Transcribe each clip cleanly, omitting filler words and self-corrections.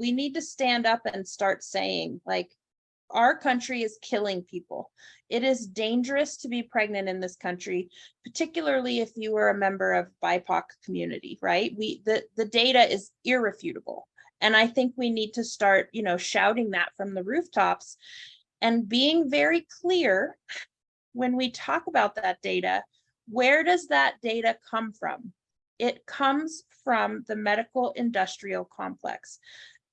we need to stand up and start saying, like, our country is killing people. It is dangerous to be pregnant in this country, particularly if you are a member of BIPOC community, right? The data is irrefutable. And I think we need to start, shouting that from the rooftops and being very clear when we talk about that data. Where does that data come from? It comes from the medical industrial complex.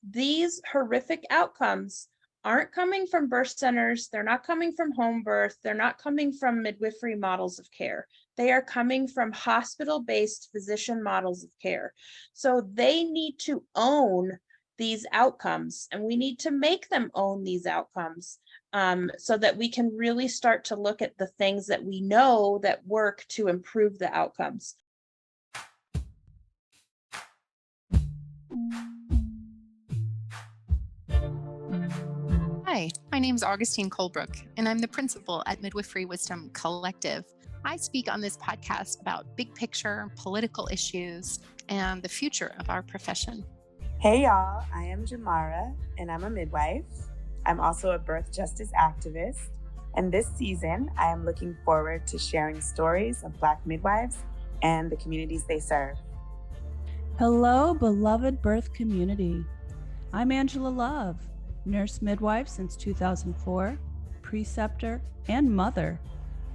These horrific outcomes aren't coming from birth centers. They're not coming from home birth. They're not coming from midwifery models of care. They are coming from hospital-based physician models of care. So they need to own these outcomes, and we need to make them own these outcomes, so that we can really start to look at the things that we know that work to improve the outcomes. Hi, my name is Augustine Colebrook, and I'm the principal at Midwifery Wisdom Collective. I speak on this podcast about big picture political issues and the future of our profession. Hey y'all, I am Jamara, and I'm a midwife. I'm also a birth justice activist, and this season I am looking forward to sharing stories of Black midwives and the communities they serve. Hello, beloved birth community. I'm Angela Love, nurse midwife since 2004, preceptor, and mother.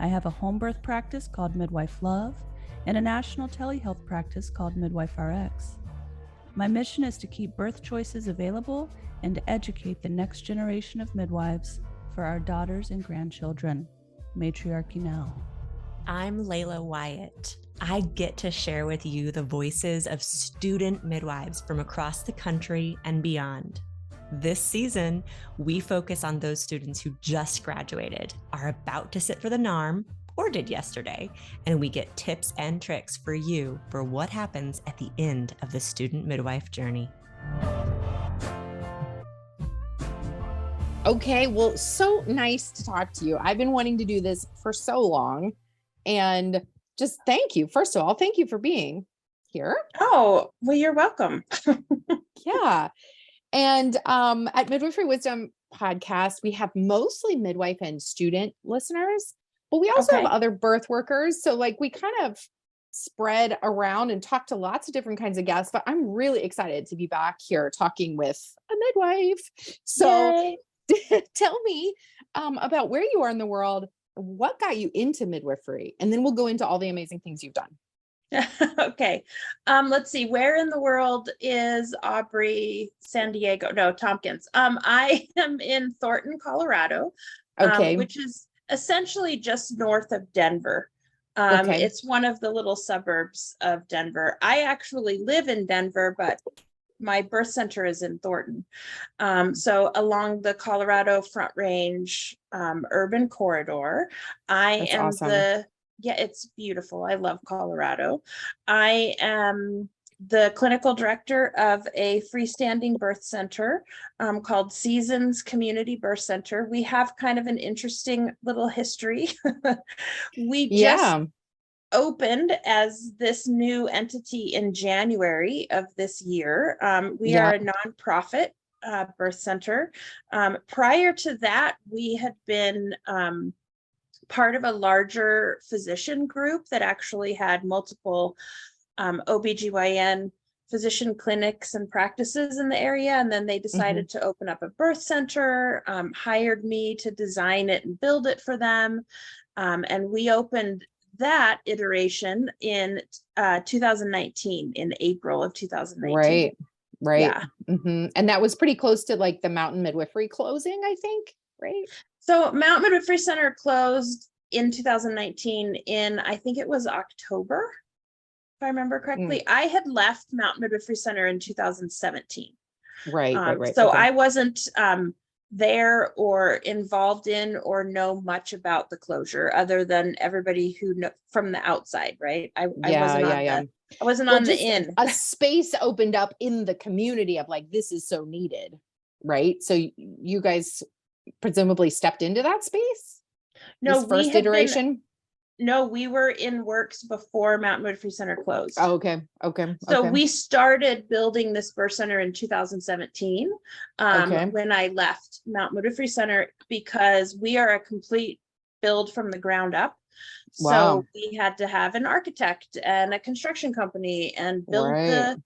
I have a home birth practice called Midwife Love and a national telehealth practice called Midwife RX. My mission is to keep birth choices available and to educate the next generation of midwives for our daughters and grandchildren. Matriarchy now. I'm Layla Wyatt. I get to share with you the voices of student midwives from across the country and beyond. This season, we focus on those students who just graduated, are about to sit for the NARM, or did yesterday, and we get tips and tricks for you for what happens at the end of the student midwife journey. Okay, well, so nice to talk to you. I've been wanting to do this for so long, and just thank you. First of all, thank you for being here. Oh, well, you're welcome. Yeah. And at Midwifery Wisdom podcast, we have mostly midwife and student listeners, but we also have other birth workers. So like we kind of spread around and talk to lots of different kinds of guests, but I'm really excited to be back here talking with a midwife. So tell me about where you are in the world. What got you into midwifery? And then we'll go into all the amazing things you've done. Okay. Let's see. Where in the world is Aubre Tompkins? I am in Thornton, Colorado, which is essentially just north of Denver. It's one of the little suburbs of Denver. I actually live in Denver, but my birth center is in Thornton. So along the Colorado Front Range urban corridor, it's beautiful. I love Colorado. I am the clinical director of a freestanding birth center called Seasons Community Birth Center. We have kind of an interesting little history. We just opened as this new entity in January of this year. We are a nonprofit birth center. Prior to that, we had been part of a larger physician group that actually had multiple OBGYN physician clinics and practices in the area. And then they decided to open up a birth center, hired me to design it and build it for them. And we opened that iteration in 2019, in April of 2019. Right. Yeah. And that was pretty close to like the Mountain Midwifery closing, I think, right? So Mount Midwifery Center closed in 2019 in, I think it was October, if I remember correctly. I had left Mount Midwifery Center in 2017. Right. So I wasn't there or involved in or know much about the closure other than everybody who know from the outside, right? I wasn't on the in. A space opened up in the community of like, this is so needed, right? So you guys presumably stepped into that space? No, this first iteration? No, we were in works before Mountain Midwifery Center closed. Oh, okay. So Okay. we started building this birth center in 2017 Okay. when I left Mountain Midwifery Center, because we are a complete build from the ground up. So Wow. we had to have an architect and a construction company and build Right.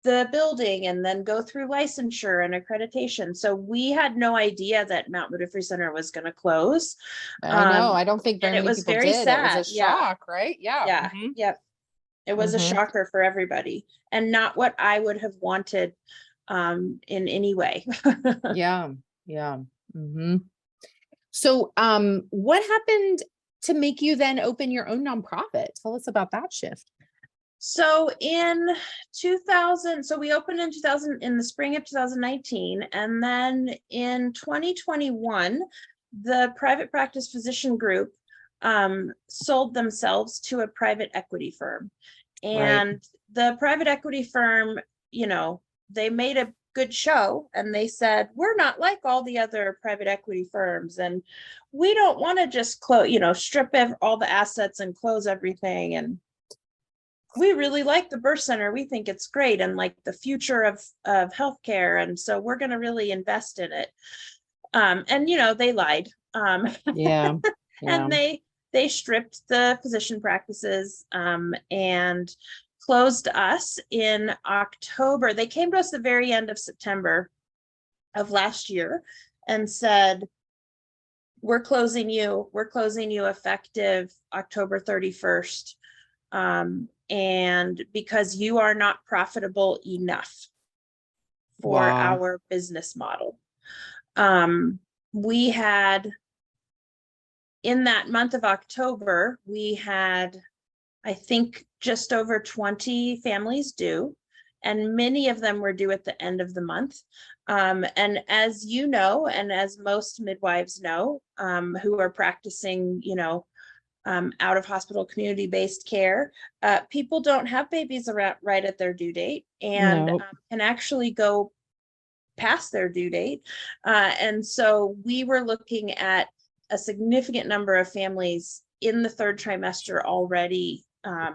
the building and then go through licensure and accreditation. So we had no idea that Mountain Midwifery Center was going to close. I know. I don't think very And it many was people very did. It was sad. a shock, right? Yeah. Yeah. Mhm. Yep. It was a Mhm. shocker for everybody, and not what I would have wanted in any way. Yeah. Yeah. Hmm. So, what happened to make you then open your own nonprofit? Tell us about that shift. So in 2000, so we opened in 2000, in the spring of 2019, and then in 2021, the private practice physician group sold themselves to a private equity firm. And the private equity firm, they made a good show, and they said, we're not like all the other private equity firms, and we don't want to just strip all the assets and close everything. And we really like the birth center. We think it's great and like the future of healthcare. And so we're going to really invest in it. And they lied. Yeah. And they stripped the physician practices and closed us in October. They came to us the very end of September of last year and said, we're closing you effective October 31st. And because you are not profitable enough for our business model. We had, in that month of October, we had, I think, just over 20 families due, and many of them were due at the end of the month. And as you know, and as most midwives know, who are practicing, out of hospital community-based care, people don't have babies right at their due date, and can actually go past their due date. And so we were looking at a significant number of families in the third trimester already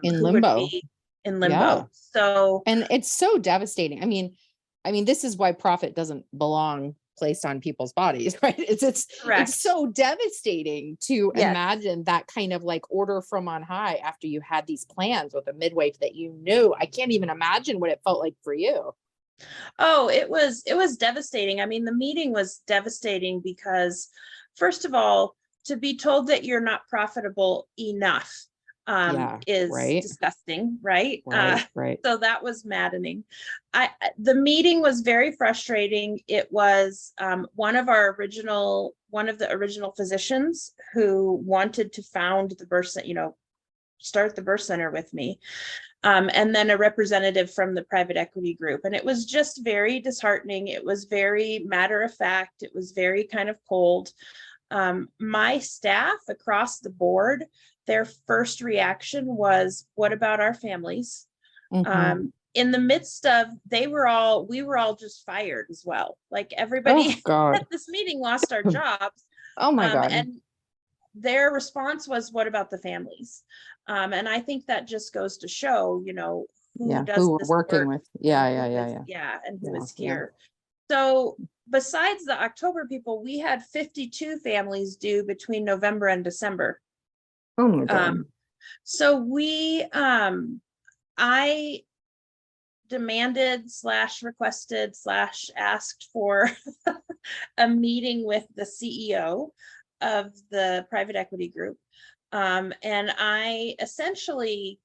in limbo. Would be in limbo. Yeah. So, and it's so devastating. I mean, this is why profit doesn't belong placed on people's bodies, right? It's so devastating to imagine that kind of like order from on high after you had these plans with a midwife that you knew. I can't even imagine what it felt like for you. Oh, it was devastating. I mean, the meeting was devastating because, first of all, to be told that you're not profitable enough is disgusting, right? Right. So that was maddening. The meeting was very frustrating. It was one of the original physicians who wanted to found the birth center, start the birth center with me. And then a representative from the private equity group. And it was just very disheartening. It was very matter of fact. It was very kind of cold. My staff across the board, their first reaction was, what about our families? Mm-hmm. In the midst of, we were all just fired as well. Like everybody at this meeting lost our jobs. Oh my God. And their response was, what about the families? And I think that just goes to show, who we're working with. Yeah. And who is here. So besides the October people, we had 52 families due between November and December. Oh my God. So I demanded / requested / asked for a meeting with the CEO of the private equity group. And I essentially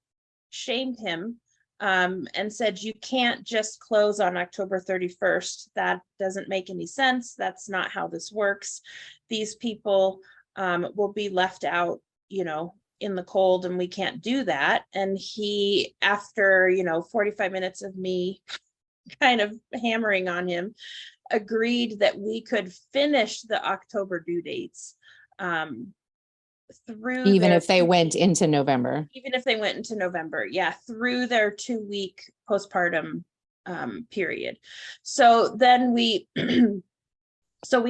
shamed him and said, you can't just close on October 31st. That doesn't make any sense. That's not how this works. These people will be left out, in the cold, and we can't do that. And he, after, 45 minutes of me kind of hammering on him, agreed that we could finish the October due dates. Even if they went into November, through their 2-week postpartum period. So then we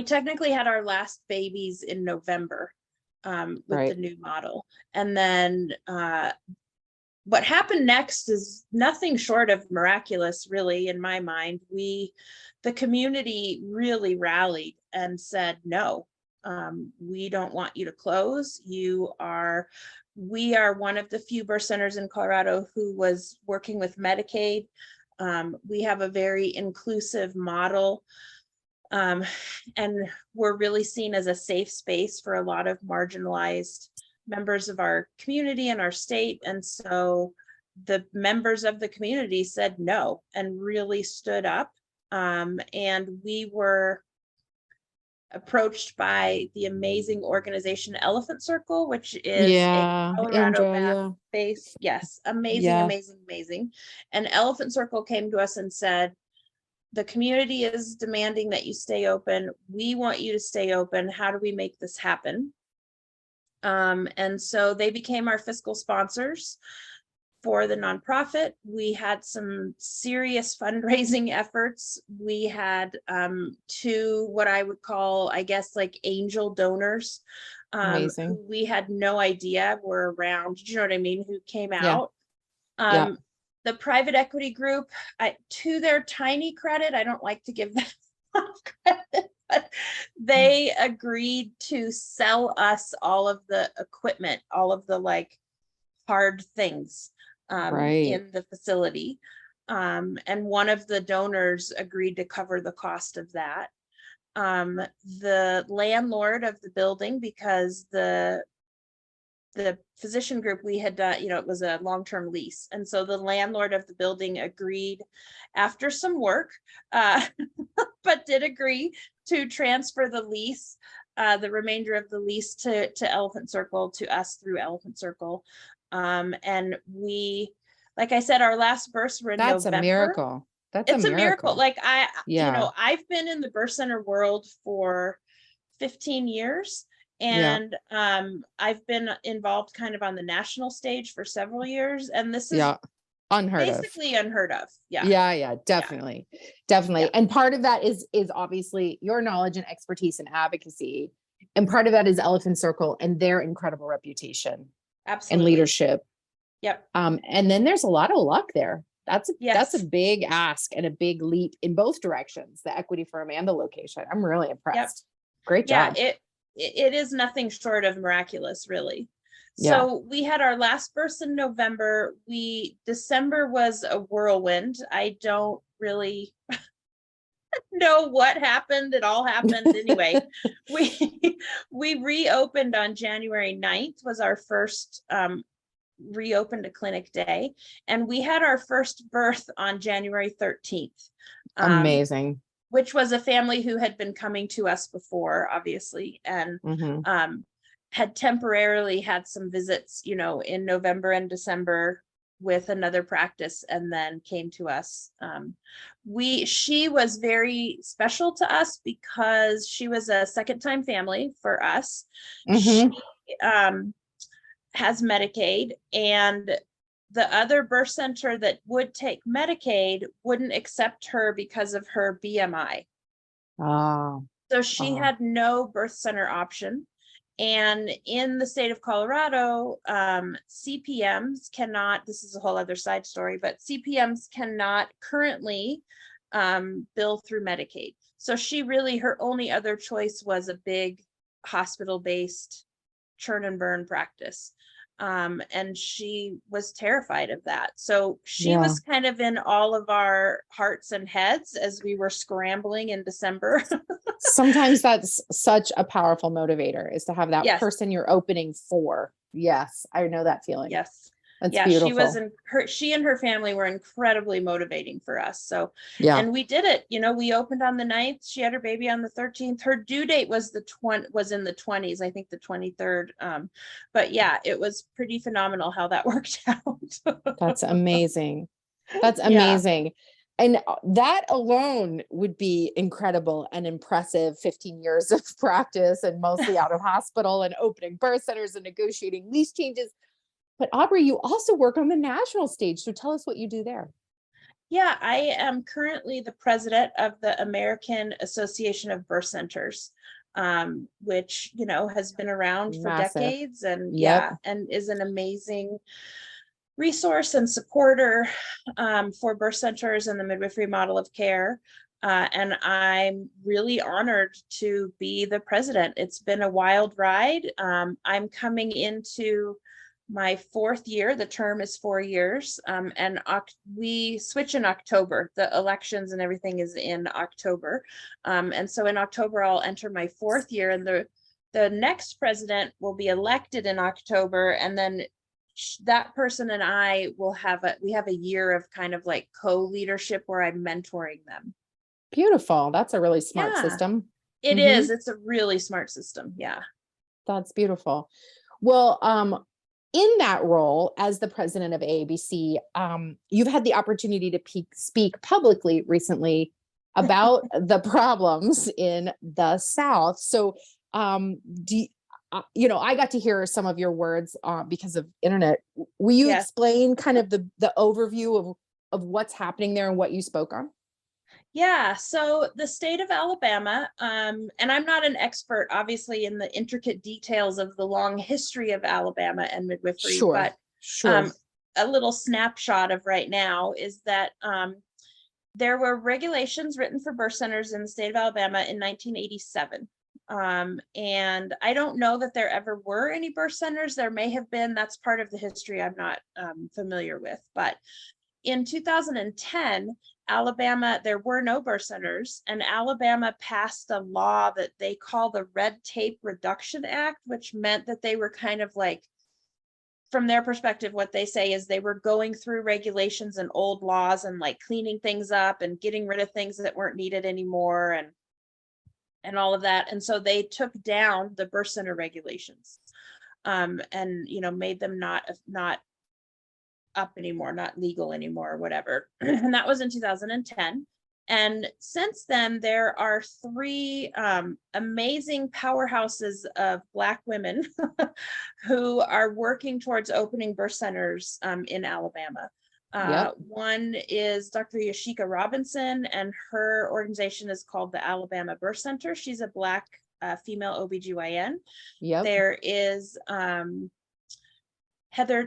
technically had our last babies in November. with the new model. And then what happened next is nothing short of miraculous, really, in my mind. The community really rallied and said, no, we don't want you to close. We are one of the few birth centers in Colorado who was working with Medicaid. We have a very inclusive model, and we're really seen as a safe space for a lot of marginalized members of our community and our state. And so the members of the community said no and really stood up. And we were approached by the amazing organization Elephant Circle, which is a Colorado based, yes, amazing. And Elephant Circle came to us and said, the community is demanding that you stay open. We want you to stay open. How do we make this happen? And so they became our fiscal sponsors for the nonprofit. We had some serious fundraising efforts. We had two, what I would call, I guess, like angel donors, who we had no idea were around, you know what I mean, who came out. The private equity group, to their tiny credit, I don't like to give them credit, but they agreed to sell us all of the equipment, all of the like hard things in the facility. And one of the donors agreed to cover the cost of that. The landlord of the building, because the physician group we had done, it was a long-term lease. And so the landlord of the building agreed after some work, but did agree to transfer the lease, the remainder of the lease to Elephant Circle, to us through Elephant Circle. And we, like I said, our last births were in November. That's a miracle. It's a miracle. Like I've been in the birth center world for 15 years. And I've been involved kind of on the national stage for several years. And this is basically unheard of. Definitely. And part of that is obviously your knowledge and expertise in advocacy. And part of that is Elephant Circle and their incredible reputation. Absolutely. And leadership. Yep. And then there's a lot of luck there. That's a big ask and a big leap in both directions, the equity firm and the location. I'm really impressed. Great job. Yeah, it is nothing short of miraculous, really. So we had our last birth in November. December was a whirlwind. I don't really know what happened. It all happened anyway. We reopened on January 9th was our first reopened a clinic day. And we had our first birth on January 13th. Amazing. Which was a family who had been coming to us before, obviously, and had temporarily had some visits, in November and December with another practice, and then came to us. She was very special to us because she was a second-time family for us. She has Medicaid, and the other birth center that would take Medicaid wouldn't accept her because of her BMI. So she had no birth center option. And in the state of Colorado, CPMs cannot, this is a whole other side story, but CPMs cannot currently bill through Medicaid. So her only other choice was a big hospital-based churn and burn practice. And she was terrified of that. So she was kind of in all of our hearts and heads as we were scrambling in December. Sometimes that's such a powerful motivator, is to have that person you're opening for. Yes, I know that feeling. Yes. That's beautiful. She and her family were incredibly motivating for us. So, and we did it, we opened on the 9th. She had her baby on the 13th. Her due date was in the 20s, I think the 23rd. But it was pretty phenomenal how that worked out. That's amazing. That's amazing. And that alone would be incredible and impressive. 15 years of practice and mostly out of hospital and opening birth centers and negotiating lease changes. But Aubre, you also work on the national stage. So tell us what you do there. Yeah, I am currently the president of the American Association of Birth Centers. which, has been around for Massive. decades, and Yep. and is an amazing resource and supporter for birth centers and the midwifery model of care. And I'm really honored to be the president. It's been a wild ride. I'm coming into my 4th year. The term is 4 years. And we switch in October. The elections and everything is in October. And so in October, I'll enter my 4th year, and the next president will be elected in October. And then that person and I will have a year of kind of like co-leadership where I'm mentoring them. Beautiful. That's a really smart Yeah. system. It is. It's a really smart system. Yeah. That's beautiful. Well, in that role as the president of AABC, you've had the opportunity to speak publicly recently about the problems in the South. So, I got to hear some of your words because of internet. Will you explain kind of the overview of what's happening there and what you spoke on? Yeah, so the state of Alabama, and I'm not an expert, obviously, in the intricate details of the long history of Alabama and midwifery, but a little snapshot of right now is that there were regulations written for birth centers in the state of Alabama in 1987. And I don't know that there ever were any birth centers. There may have been. That's part of the history I'm not familiar with. But in 2010, Alabama, there were no birth centers, and Alabama passed a law that they call the Red Tape Reduction Act, which meant that they were kind of like, from their perspective, what they say is they were going through regulations and old laws and like cleaning things up and getting rid of things that weren't needed anymore and all of that. And so they took down the birth center regulations and, made them not up anymore, not legal anymore, or whatever. And that was in 2010. And since then, there are 3 amazing powerhouses of Black women who are working towards opening birth centers in Alabama. One is Dr. Yashika Robinson, and her organization is called the Alabama Birth Center. She's a Black female OBGYN. There is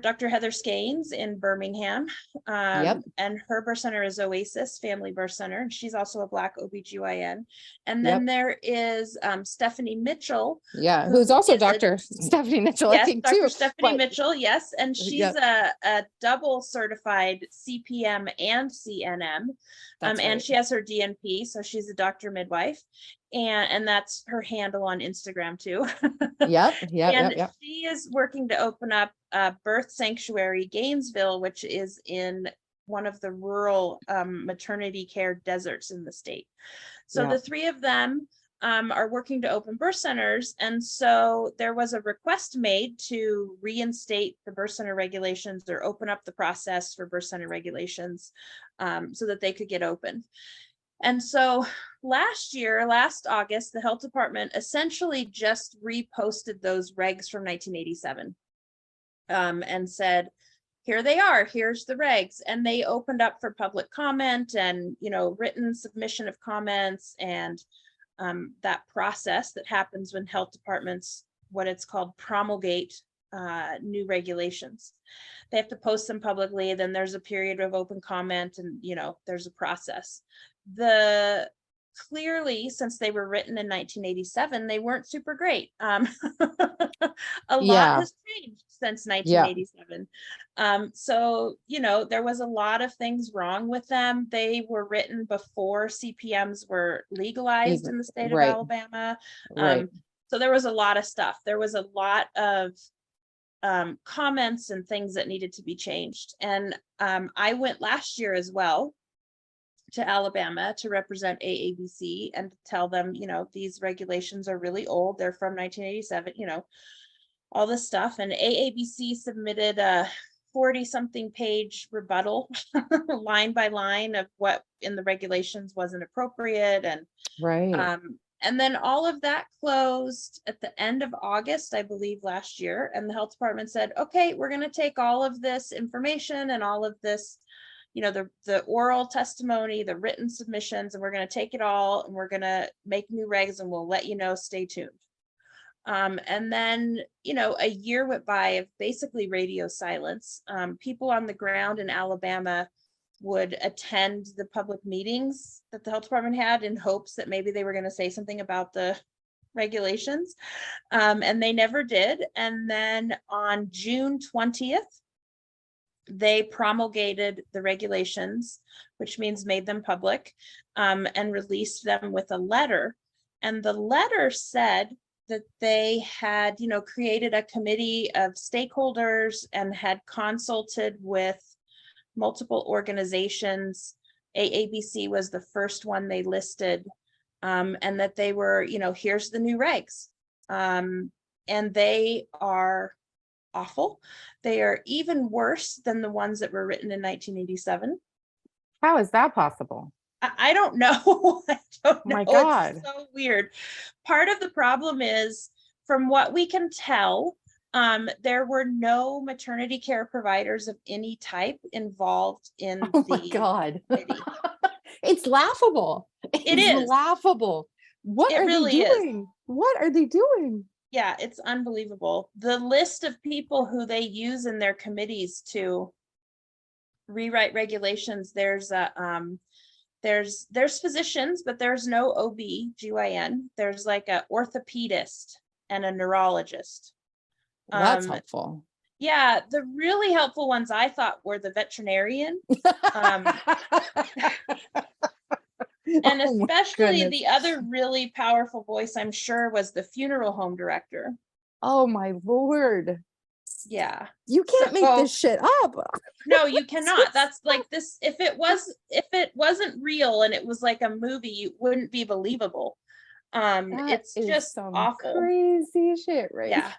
Dr. Heather Skanes in Birmingham, and her birth center is Oasis Family Birth Center, and she's also a Black OBGYN. And then there is Stephanie Mitchell. Who's also Dr. Stephanie Mitchell, I think, Dr. too. Stephanie Mitchell, yes. And she's a double certified CPM and CNM. And she has her DNP, so she's a doctor midwife. And that's her handle on Instagram too. She is working to open up a birth sanctuary, Gainesville, which is in one of the rural maternity care deserts in the state. So the 3 of them are working to open birth centers. And so there was a request made to reinstate the birth center regulations or open up the process for birth center regulations so that they could get open. And so last August, the health department essentially just reposted those regs from 1987 and said, here they are, here's the regs. And they opened up for public comment and, written submission of comments and that process that happens when health departments, what it's called, promulgate new regulations. They have to post them publicly, then there's a period of open comment and, there's a process. Clearly, since they were written in 1987, they weren't super great. A lot has changed since 1987. So, there was a lot of things wrong with them. They were written before CPMs were legalized in the state of Alabama. So there was a lot of stuff. There was a lot of comments and things that needed to be changed. And I went last year as well to Alabama to represent AABC and to tell them, these regulations are really old. They're from 1987, all this stuff. And AABC submitted a 40-something page rebuttal line by line of what in the regulations wasn't appropriate. And and then all of that closed at the end of August, I believe, last year. And the health department said, okay, we're going to take all of this information and all of this the oral testimony, the written submissions, and we're going to take it all and we're going to make new regs and we'll let you know, stay tuned. And then, a year went by of basically radio silence. People on the ground in Alabama would attend the public meetings that the health department had in hopes that maybe they were going to say something about the regulations. And they never did. And then on June 20th, they promulgated the regulations, which means made them public, and released them with a letter. And the letter said that they had, created a committee of stakeholders and had consulted with multiple organizations. AABC was the first one they listed, and that they were, here's the new regs. And they are awful. They are even worse than the ones that were written in 1987. How is that possible? I don't know. I don't know. My God. It's so weird. Part of the problem is, from what we can tell, there were no maternity care providers of any type involved in my God. committee. It's laughable. It is laughable. What It are really they is. doing? What are they doing? Yeah, it's unbelievable. The list of people who they use in their committees to rewrite regulations, there's physicians, but there's no OB/GYN. There's like a orthopedist and a neurologist. Well, that's helpful. Yeah, the really helpful ones I thought were the veterinarian. And especially the other really powerful voice, I'm sure, was the funeral home director. Oh my Lord. Yeah. You can't make this shit up. No, you cannot. That's like this. If it wasn't real and it was like a movie, it wouldn't be believable. It's just some awful. Crazy shit, right? Yeah.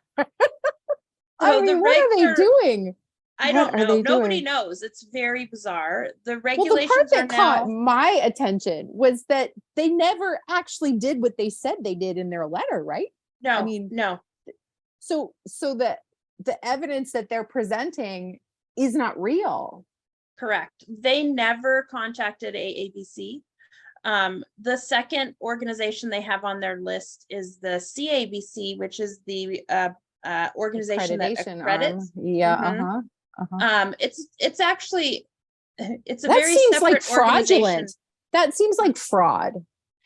I mean, what are they doing? I don't know. Nobody knows. It's very bizarre. The regulations the part that caught my attention was that they never actually did what they said they did in their letter, right? No, I mean, no. So the evidence that they're presenting is not real. Correct. They never contacted AABC. The second organization they have on their list is the CABC, which is the organization that accredits. Yeah. It's actually, it's a that very seems separate like fraudulent. organization. That seems like fraud.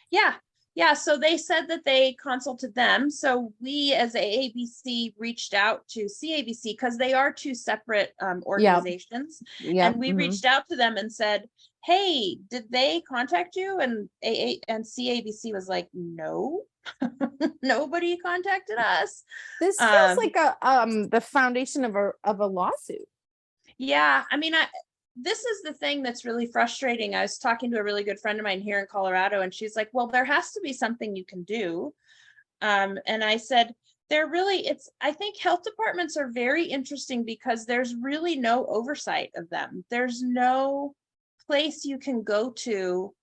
Yeah. So they said that they consulted them. So we as AABC reached out to CABC because they are two separate organizations. Yeah. And we reached out to them and said, hey, did they contact you? And CABC was like, no, nobody contacted us. This feels like the foundation of a lawsuit. Yeah. I mean, this is the thing that's really frustrating. I was talking to a really good friend of mine here in Colorado, and she's like, well, there has to be something you can do. And I said, I think health departments are very interesting because there's really no oversight of them. There's no place you can go to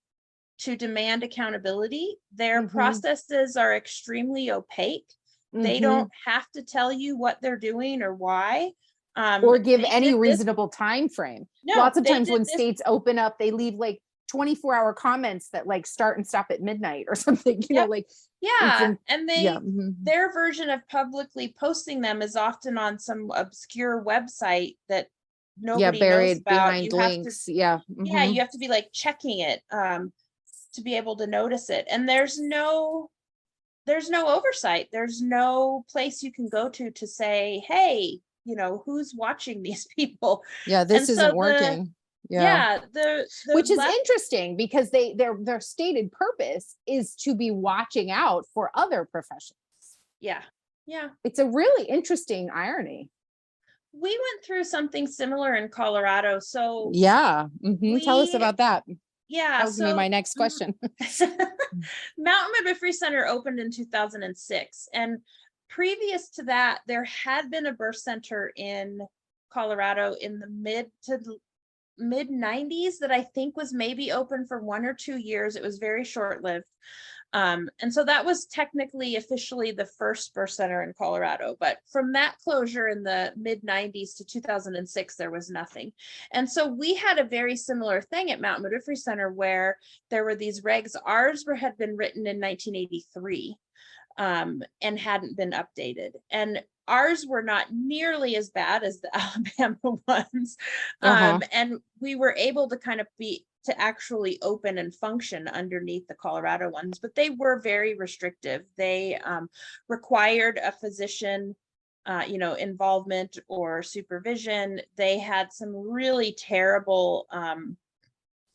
demand accountability. Their processes are extremely opaque. They don't have to tell you what they're doing or why. Or give any reasonable time frame. No, lots of times when states open up, they leave like 24-hour comments that like start and stop at midnight or something, you know, like. Yeah. And their version of publicly posting them is often on some obscure website that nobody knows about. Behind links. You have to be like checking it to be able to notice it. And there's no oversight. There's no place you can go to say, hey, who's watching these people? Yeah, this isn't working. Which is interesting because their stated purpose is to be watching out for other professions. Yeah. It's a really interesting irony. We went through something similar in Colorado. So tell us about that. Yeah. That was gonna be my next question. Mountain Midwifery Center opened in 2006. And previous to that, there had been a birth center in Colorado in the mid 90s that I think was maybe open for 1 or 2 years. It was very short-lived. And so that was technically officially the first birth center in Colorado. But from that closure in the mid 90s to 2006, there was nothing. And so we had a very similar thing at Mountain Midwifery Center where there were these regs. Ours had been written in 1983 and hadn't been updated. And ours were not nearly as bad as the Alabama ones. And we were able to kind of to actually open and function underneath the Colorado ones, but they were very restrictive. They required a physician, involvement or supervision. They had some really terrible,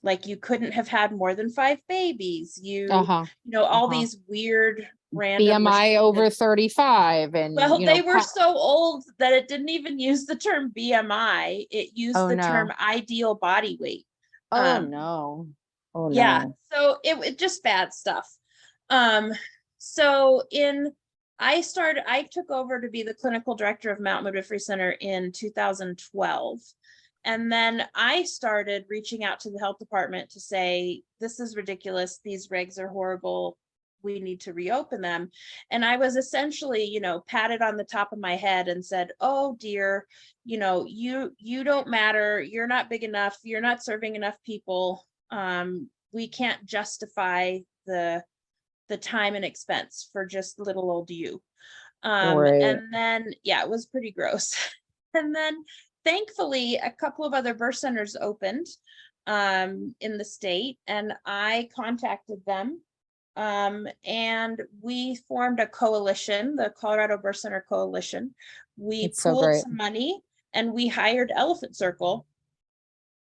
like you couldn't have had more than 5 babies. All these weird random BMI over 35. And well, they were so old that it didn't even use the term BMI. It used the term ideal body weight. Oh no. Yeah. So it just bad stuff. So I took over to be the clinical director of Mountain Midwifery Center in 2012. And then I started reaching out to the health department to say, this is ridiculous. These regs are horrible. We need to reopen them. And I was essentially, patted on the top of my head and said, oh dear, you don't matter. You're not big enough. You're not serving enough people. We can't justify the time and expense for just little old you. And then, it was pretty gross. And then thankfully, a couple of other birth centers opened in the state, and I contacted them. And we formed a coalition, the Colorado Birth Center Coalition. We pooled some money and we hired Elephant Circle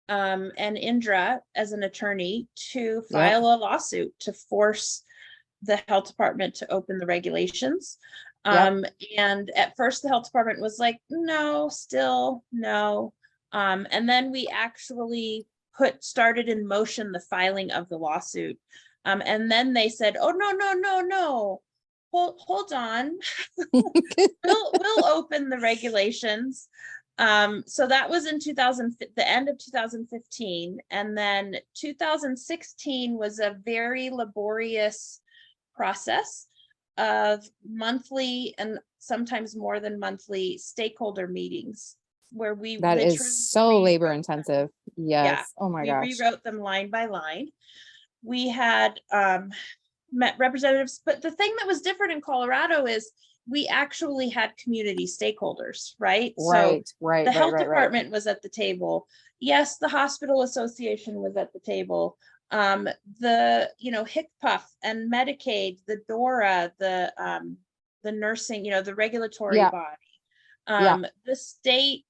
and Indra as an attorney to file a lawsuit to force the health department to open the regulations. And at first the health department was like, no, still no. And then we actually started in motion the filing of the lawsuit. And then they said, oh, no. Hold on. we'll open the regulations. So that was in the end of 2015. And then 2016 was a very laborious process of monthly and sometimes more than monthly stakeholder meetings where that is so labor intensive. Yes. Yeah, oh my gosh. We rewrote them line by line. We had met representatives, but the thing that was different in Colorado is we actually had community stakeholders, right? So the health department was at the table. Yes, the hospital association was at the table. The HCPF and Medicaid, the DORA, the nursing, the regulatory body, the state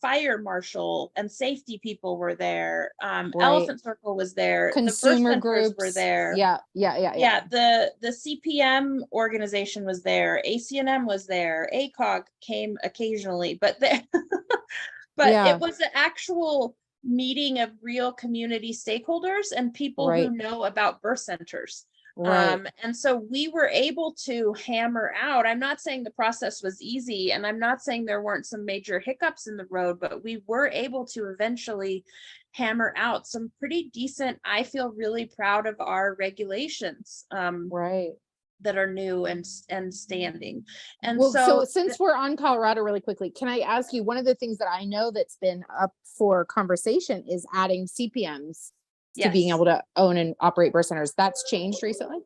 fire marshal and safety people were there. Elephant Circle was there. Consumer the groups were there. Yeah. The CPM organization was there. ACNM was there. ACOG came occasionally, but it was an actual meeting of real community stakeholders and people who know about birth centers. And so we were able to hammer out. I'm not saying the process was easy, and I'm not saying there weren't some major hiccups in the road, but we were able to eventually hammer out some pretty decent, I feel really proud of our regulations that are new and standing. And so since we're on Colorado really quickly, can I ask you, one of the things that I know that's been up for conversation is adding CPMs to being able to own and operate birth centers. That's changed recently?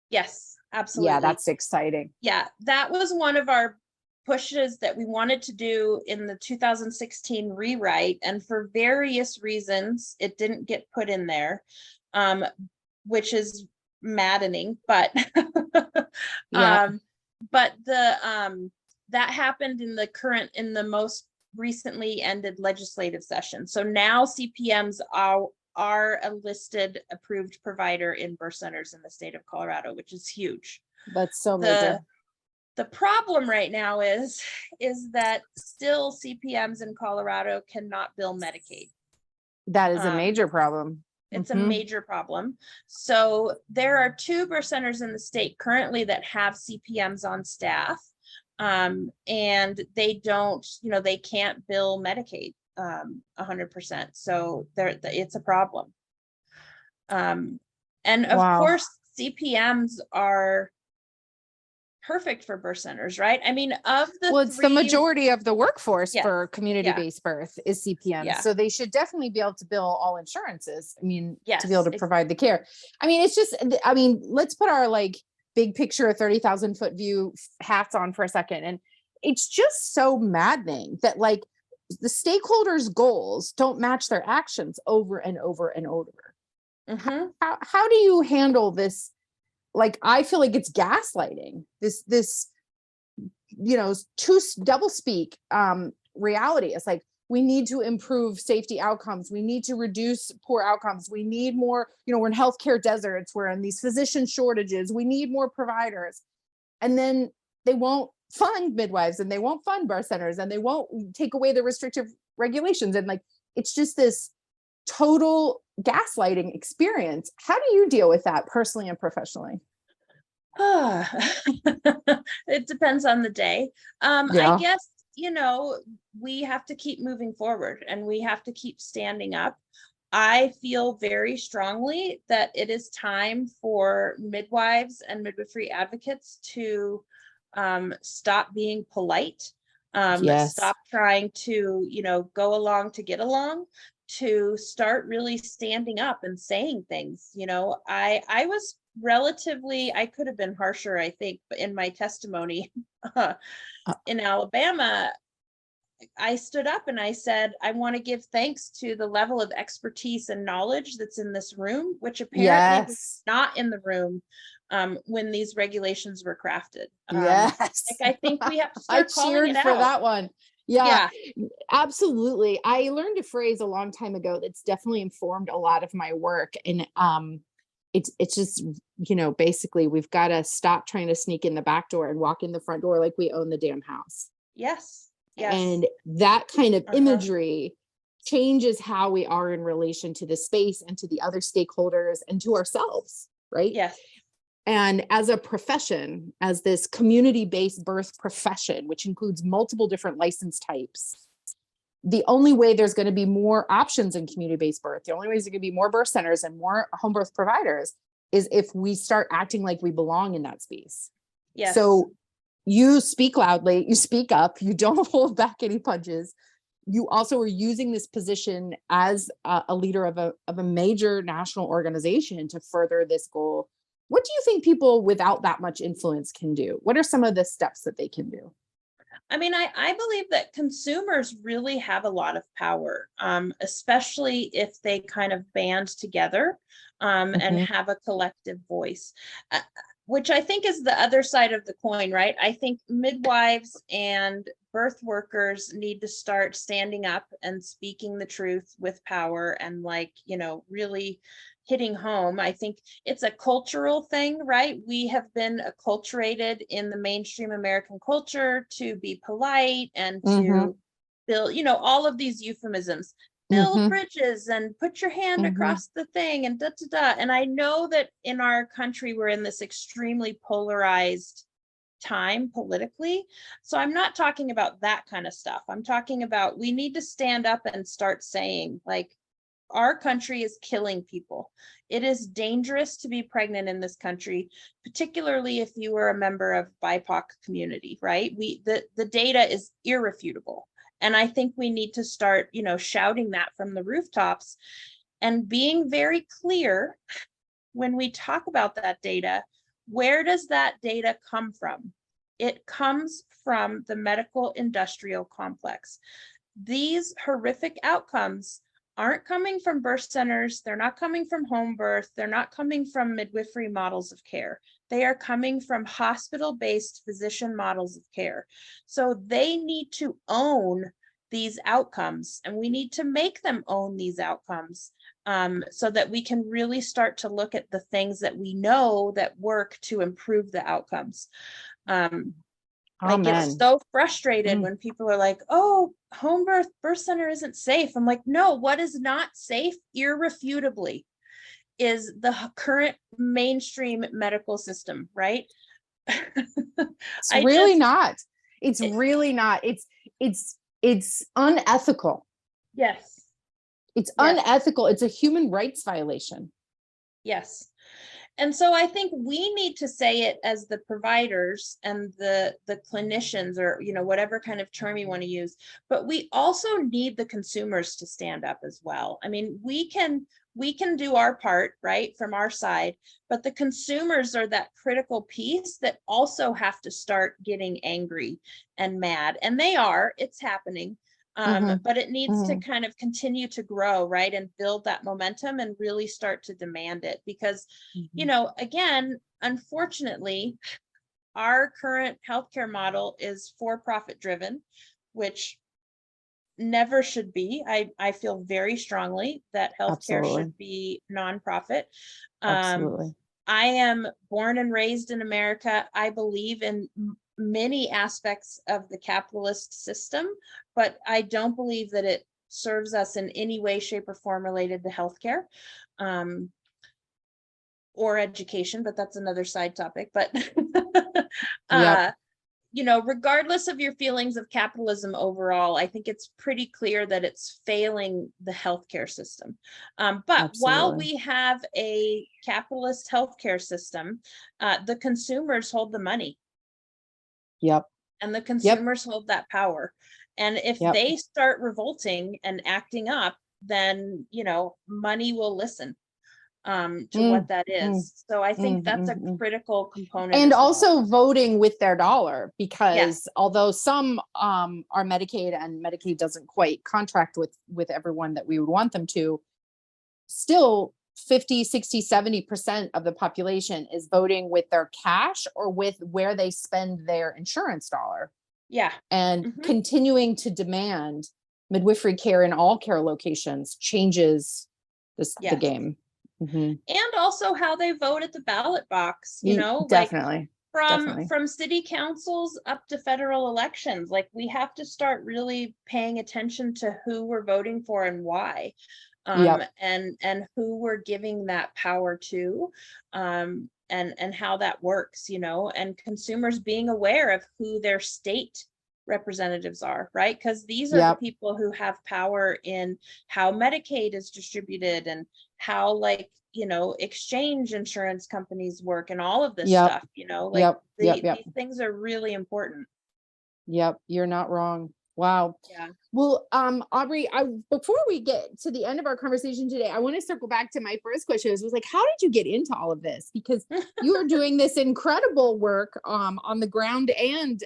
Yes, absolutely. Yeah, that's exciting. Yeah, that was one of our pushes that we wanted to do in the 2016 rewrite. And for various reasons, it didn't get put in there, which is maddening, but but that happened in the most recently ended legislative session. So now CPMs are a listed approved provider in birth centers in the state of Colorado, which is huge. That's so major. The problem right now is that still CPMs in Colorado cannot bill Medicaid. That is a major problem. It's a major problem. So there are 2 birth centers in the state currently that have CPMs on staff, and they don't, they can't bill Medicaid 100%. So it's a problem. And of course, CPMs are perfect for birth centers, right? I mean, of the Well, it's the majority of the workforce Yes. for community-based birth is CPM. Yeah. So they should definitely be able to bill all insurances. I mean, Yes, to be able to provide the care. I mean, it's just, I mean, let's put our like big picture, 30,000 foot view hats on for a second. And it's just so maddening that like the stakeholders' goals don't match their actions over and over and over. Mm-hmm. How do you handle this? Like, I feel like it's gaslighting, this, you know, double speak reality. It's like, we need to improve safety outcomes. We need to reduce poor outcomes. We need more, you know, we're in healthcare deserts. We're in these physician shortages. We need more providers. And then they won't fund midwives and they won't fund birth centers and they won't take away the restrictive regulations. And like, it's just this total gaslighting experience. How do you deal with that personally and professionally? It depends on the day. Yeah. I guess, you know, we have to keep moving forward and we have to keep standing up. I feel very strongly that it is time for midwives and midwifery advocates to stop being polite, Yes. stop trying to, you know, go along to get along, to start really standing up and saying things. You know, I was relatively, I could have been harsher, I think, in my testimony in Alabama. I stood up and I said, I want to give thanks to the level of expertise and knowledge that's in this room, which apparently was not in the room when these regulations were crafted. Yes. Like, I think we have to start calling it out. For that one. Yeah, absolutely. I learned a phrase a long time ago that's definitely informed a lot of my work. And it's just, you know, basically we've got to stop trying to sneak in the back door and walk in the front door like we own the damn house. Yes. Yes. And that kind of imagery changes how we are in relation to the space and to the other stakeholders and to ourselves, right? Yes. And as a profession, as this community-based birth profession, which includes multiple different license types, the only way there's going to be more options in community-based birth, the only way there's going to be more birth centers and more home birth providers is if we start acting like we belong in that space. Yes. So you speak loudly, you speak up, you don't hold back any punches. You also are using this position as a leader of a major national organization to further this goal. What do you think people without that much influence can do? What are some of the steps that they can do? I mean, I believe that consumers really have a lot of power, especially if they kind of band together and have a collective voice, which I think is the other side of the coin, right? I think midwives and birth workers need to start standing up and speaking the truth with power and, like, you know, really hitting home. I think it's a cultural thing, right? We have been acculturated in the mainstream American culture to be polite and to build, you know, all of these euphemisms, build bridges and put your hand across the thing and da da da. And I know that in our country, we're in this extremely polarized time politically. So I'm not talking about that kind of stuff. I'm talking about, we need to stand up and start saying, like, our country is killing people. It is dangerous to be pregnant in this country, particularly if you are a member of BIPOC community, right? The data is irrefutable. And I think we need to start, you know, shouting that from the rooftops and being very clear when we talk about that data. Where does that data come from? It comes from the medical industrial complex. These horrific outcomes aren't coming from birth centers. They're not coming from home birth. They're not coming from midwifery models of care. They are coming from hospital-based physician models of care. So they need to own these outcomes, and we need to make them own these outcomes so that we can really start to look at the things that we know that work to improve the outcomes. I get so frustrated when people are like, oh, home birth center isn't safe. I'm like, no, what is not safe irrefutably is the current mainstream medical system, right? It's really not. It's really not. It's unethical. Yes. It's unethical. It's a human rights violation. Yes. And so I think we need to say it as the providers and the clinicians, or, you know, whatever kind of term you want to use, but we also need the consumers to stand up as well. I mean, we can do our part, right, from our side, but the consumers are that critical piece that also have to start getting angry and mad. And it's happening. But it needs to kind of continue to grow, right, and build that momentum and really start to demand it, because, you know, again, unfortunately, our current healthcare model is for-profit driven, which never should be. I feel very strongly that healthcare should be nonprofit. Absolutely. I am born and raised in America. I believe in many aspects of the capitalist system, but I don't believe that it serves us in any way, shape, or form related to healthcare or education, but that's another side topic. But you know, regardless of your feelings of capitalism overall, I think it's pretty clear that it's failing the healthcare system. But while we have a capitalist healthcare system, the consumers hold the money. And the consumers hold that power. And if they start revolting and acting up, then, you know, money will listen to what that is. So I think that's a critical component. And as well. also voting with their dollar, because although some are Medicaid, and Medicaid doesn't quite contract with everyone that we would want them to, still 50, 60, 70% of the population is voting with their cash or with where they spend their insurance dollar. And continuing to demand midwifery care in all care locations changes the game. And also how they vote at the ballot box, you know, definitely. Like from city councils up to federal elections. Like, we have to start really paying attention to who we're voting for and why, and who we're giving that power to, and how that works, you know, and consumers being aware of who their state representatives are, right? Because these are the people who have power in how Medicaid is distributed and how, like, you know, exchange insurance companies work and all of this stuff, you know, like these things are really important. You're not wrong. Wow. Well, Aubrey, before we get to the end of our conversation today, I want to circle back to my first question. It was like, how did you get into all of this? Because you are doing this incredible work on the ground and,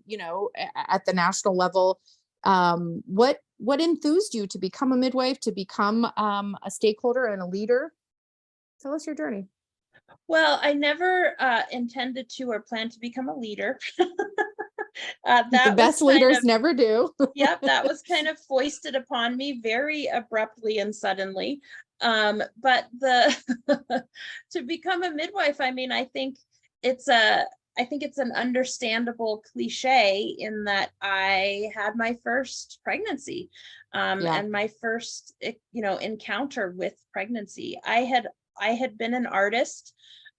you know, at the national level. What enthused you to become a midwife, to become a stakeholder and a leader? Tell us your journey. Well, I never intended to or planned to become a leader. The best leaders never do. That was kind of foisted upon me very abruptly and suddenly. But to become a midwife, I mean, I think it's an understandable cliche in that I had my first pregnancy, and my first, you know, encounter with pregnancy. I had been an artist.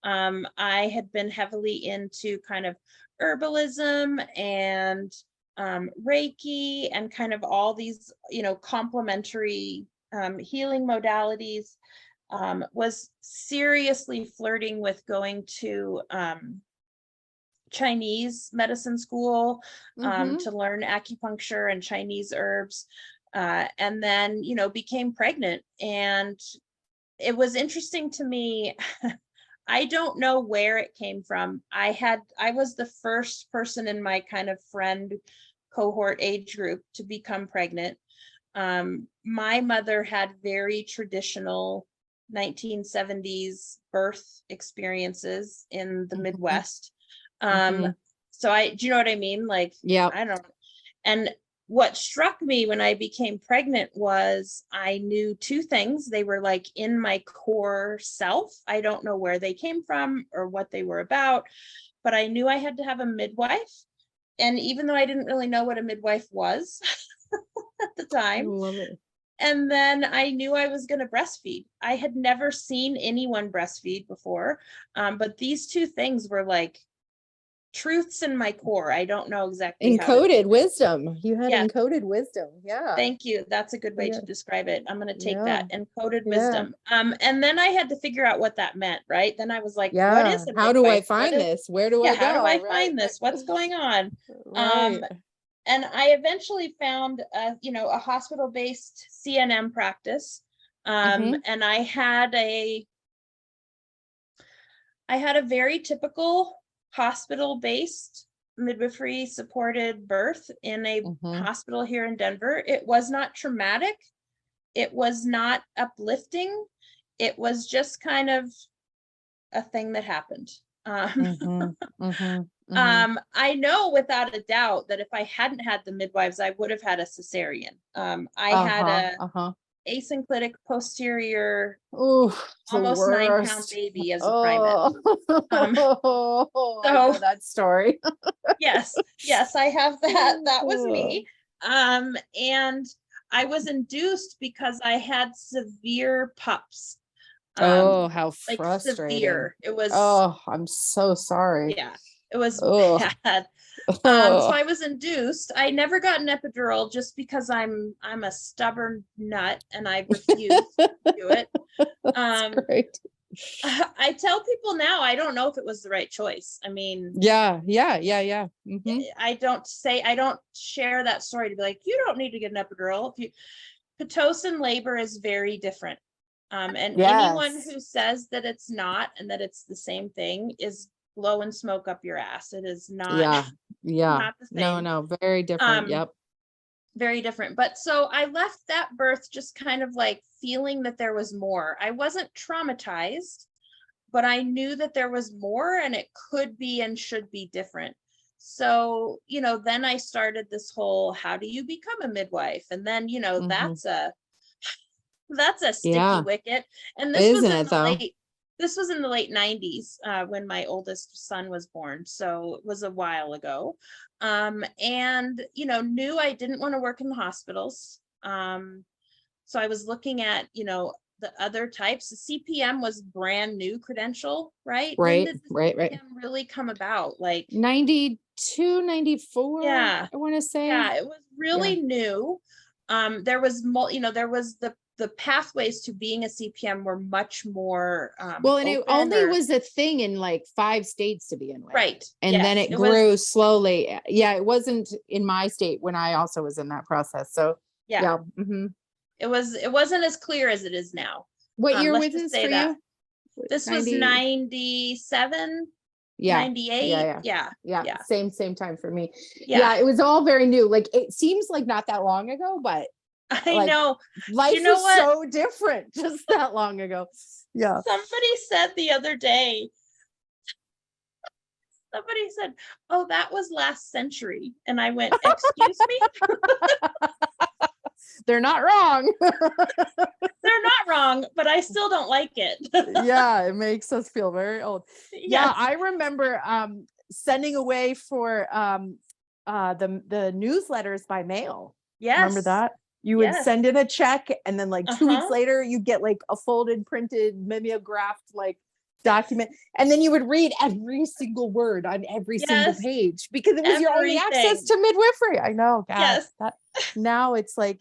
I had been heavily into kind of herbalism and Reiki and kind of all these, you know, complementary healing modalities. Was seriously flirting with going to Chinese medicine school to learn acupuncture and Chinese herbs, and then, you know, became pregnant. And it was interesting to me. I don't know where it came from. I was the first person in my kind of friend cohort age group to become pregnant. My mother had very traditional 1970s birth experiences in the Midwest. So do you know what I mean? Like, I don't, and what struck me when I became pregnant was I knew two things. They were like in my core self. I don't know where they came from or what they were about, but I knew I had to have a midwife. And even though I didn't really know what a midwife was at the time, I love it. And then I knew I was going to breastfeed. I had never seen anyone breastfeed before, but these two things were like truths in my core. I don't know exactly how to Encoded wisdom. You had Yes. encoded wisdom. Yeah. Thank you. That's a good way Yeah. to describe it. I'm going to take Yeah. that encoded Yeah. wisdom. And then I had to figure out what that meant, right? Then I was like, what Yeah. is a How do I midwife? What find is- this? Where do yeah, I go? how do I Right? find this? What's going on? Right. And I eventually found a hospital-based CNM practice. Mhm. And I had a very typical hospital-based midwifery supported birth in a Mhm. hospital here in Denver. It was not traumatic. It was not uplifting. It was just kind of a thing that happened. Mhm. Mhm. Mhm. I know without a doubt that if I hadn't had the midwives, I would have had a cesarean. I had a Uh-huh. asynclitic posterior, Ooh, the almost 9-pound worst. baby as a primate. I know So that story. yes, I have that. That was me. And I was induced because I had severe pups. Oh, how Like frustrating. severe. It was, Oh, I'm so sorry. yeah, it was Oh. bad. So I was induced. I never got an epidural just because I'm a stubborn nut and I refused to do it. That's great. I tell people now, I don't know if it was the right choice. I mean, Yeah. Mhm. I don't share that story to be like, you don't need to get an epidural. Pitocin labor is very different. And anyone Yes. who says that it's not and that it's the same thing is blowing smoke up your ass. It is not, Yeah. not the same. No, very different. Yep. Very different. But so I left that birth just kind of like feeling that there was more. I wasn't traumatized, but I knew that there was more and it could be and should be different. So, then I started this whole, how do you become a midwife? And then, Mhm. that's a sticky Yeah. wicket. And this was Isn't in it, the though? late 90s when my oldest son was born. So it was a while ago. And knew I didn't want to work in the hospitals. So I was looking at, the other types. The CPM was brand new credential, right? When Right. did the Right. CPM really come about? Like 92, 94. Yeah. I want to say. Yeah, it was really new. There was there was the pathways to being a CPM were much more Well, and it open only was a thing in like 5 states to begin with. right. And then Yes, it was, grew slowly. Yeah, it wasn't in my state when I also was in that process. So yeah. Mhm. It wasn't as clear as it is now. What year Let's was just this say for that. you? This was 97, Yeah. 98. Yeah. Same time for me. Yeah. Yeah, it was all very new. Like it seems like not that long ago, but I like, know. life know was what? so different just that long ago. Yeah. Somebody said the other day, oh, that was last century. And I went, excuse me? They're not wrong. They're not wrong, but I still don't like it. Yeah, it makes us feel very old. Yes. Yeah, I remember sending away for the newsletters by mail. Yes. Remember that? You would send in a check and then like 2 weeks Uh-huh. later you get like a folded, printed, mimeographed like document. And then you would read every single word on every single Yes. page because it was your only access Everything. to midwifery. I know. God, Yes. now it's like,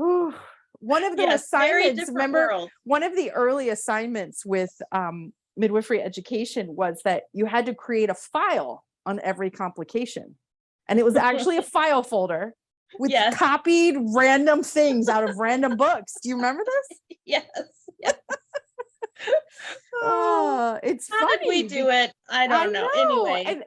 ooh. One of the Yes, very assignments, different remember, world. one of the early assignments with midwifery education was that you had to create a file on every complication. And it was actually a file folder with Yes. copied random things out of random books. Do you remember this? Yes. Yes. It's How funny. did we do it? I don't know. Anyway. And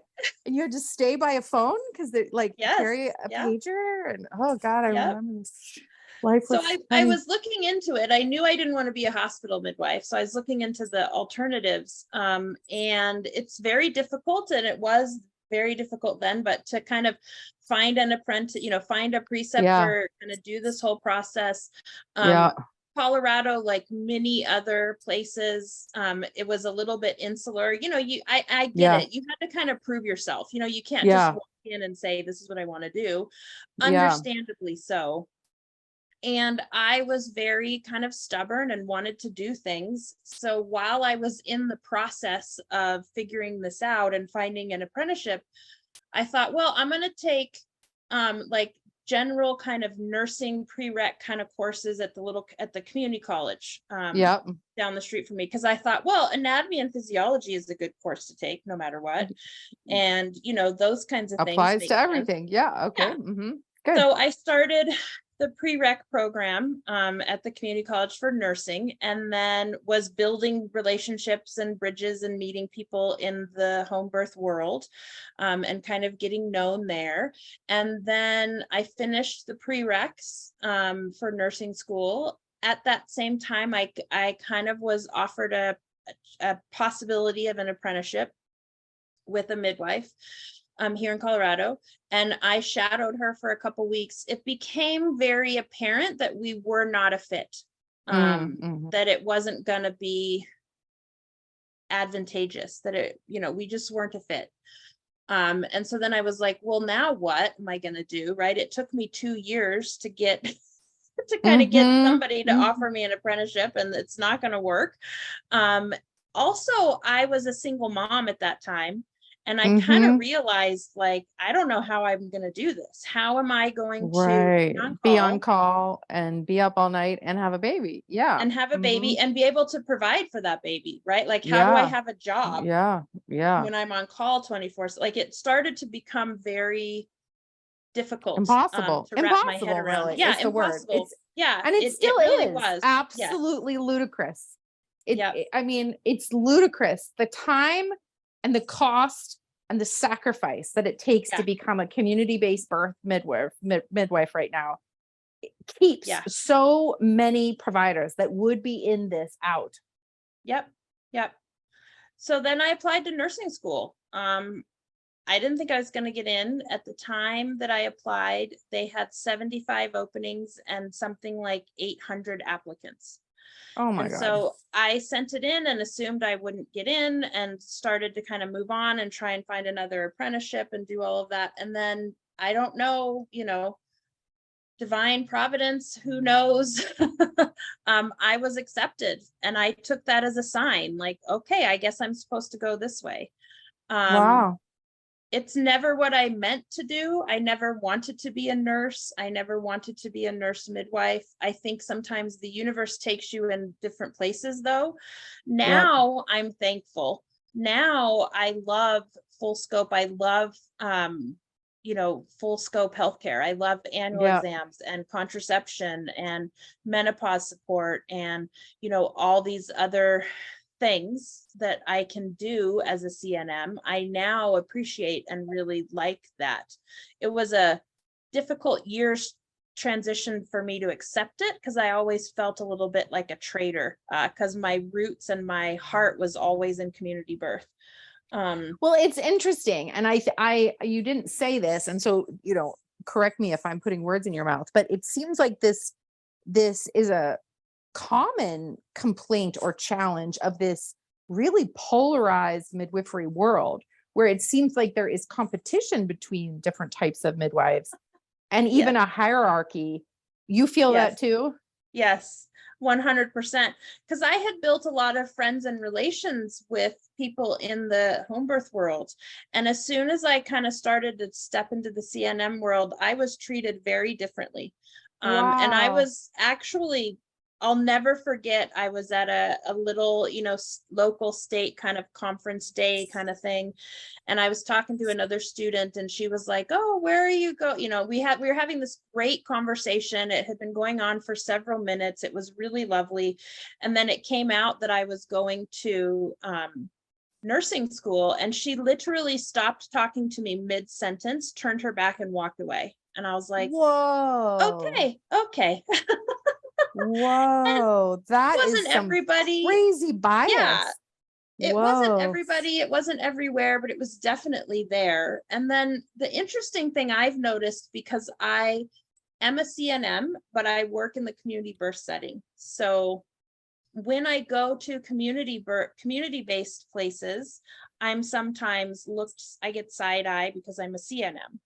you had to stay by a phone because they like Yes. carry a Yep. pager. And oh God, I Yep. remember this. Life So was I was looking into it. I knew I didn't want to be a hospital midwife. So I was looking into the alternatives. And it's very difficult. And it was very difficult then, but to kind of find an apprentice, find a preceptor, kind of do this whole process. Colorado, like many other places, it was a little bit insular. I get it. You had to kind of prove yourself. You can't just walk in and say, this is what I want to do. Understandably so. And I was very kind of stubborn and wanted to do things. So while I was in the process of figuring this out and finding an apprenticeship, I thought, well, I'm going to take like general kind of nursing prereq kind of courses at the community college down the street from me, because I thought, well, anatomy and physiology is a good course to take no matter what. And those kinds of things applies make to sense. everything. Yeah. Okay. Yeah. Mm-hmm. Good. So I started the prereq program at the community college for nursing, and then was building relationships and bridges and meeting people in the home birth world, and kind of getting known there. And then I finished the prereqs for nursing school. At that same time, I kind of was offered a possibility of an apprenticeship with a midwife here in Colorado, and I shadowed her for a couple weeks. It became very apparent that we were not a fit, that it wasn't going to be advantageous, that we just weren't a fit. And so then I was like, well, now what am I going to do? Right. It took me 2 years to get to kind of get somebody to offer me an apprenticeship, and it's not going to work. Also, I was a single mom at that time. And I kind of realized, like, I don't know how I'm going to do this. How am I going to be on call and be up all night and have a baby? Yeah. And have a baby and be able to provide for that baby, right? Like, how do I have a job? When I'm on call 24/7? Like, it started to become very difficult. Impossible. To wrap my head around. Really. Yeah, it's the impossible. Word. And it still really is was. absolutely ludicrous. I mean, it's ludicrous. The time and the cost and the sacrifice that it takes to become a community-based birth midwife right now, it keeps so many providers that would be in this out. Yep. So then I applied to nursing school. I didn't think I was going to get in. At the time that I applied, they had 75 openings and something like 800 applicants. Oh my God. So I sent it in and assumed I wouldn't get in, and started to kind of move on and try and find another apprenticeship and do all of that. And then I don't know, divine providence, who knows? I was accepted, and I took that as a sign, like, okay, I guess I'm supposed to go this way. Wow. It's never what I meant to do. I never wanted to be a nurse. I never wanted to be a nurse midwife. I think sometimes the universe takes you in different places, though. Now I'm thankful. Now I love full scope. I love, full scope healthcare. I love annual exams and contraception and menopause support and, all these other things that I can do as a CNM. I now appreciate and really like that. It was a difficult year's transition for me to accept it, because I always felt a little bit like a traitor, because my roots and my heart was always in community birth. Well, it's interesting. And you didn't say this, and so, correct me if I'm putting words in your mouth, but it seems like this is a common complaint or challenge of this really polarized midwifery world, where it seems like there is competition between different types of midwives and even a hierarchy. You feel that too? Yes, 100%. Because I had built a lot of friends and relations with people in the home birth world. And as soon as I kind of started to step into the CNM world, I was treated very differently. And I was actually, I'll never forget, I was at a little, local state kind of conference day kind of thing. And I was talking to another student, and she was like, oh, where are you go? We were having this great conversation. It had been going on for several minutes. It was really lovely. And then it came out that I was going to nursing school, and she literally stopped talking to me mid-sentence, turned her back, and walked away. And I was like, whoa, okay. Whoa, that wasn't is some everybody crazy bias. Yeah, it wasn't everybody, it wasn't everywhere, but it was definitely there. And then the interesting thing I've noticed, because I am a CNM, but I work in the community birth setting. So when I go to community-based places, I'm sometimes I get side eye because I'm a CNM.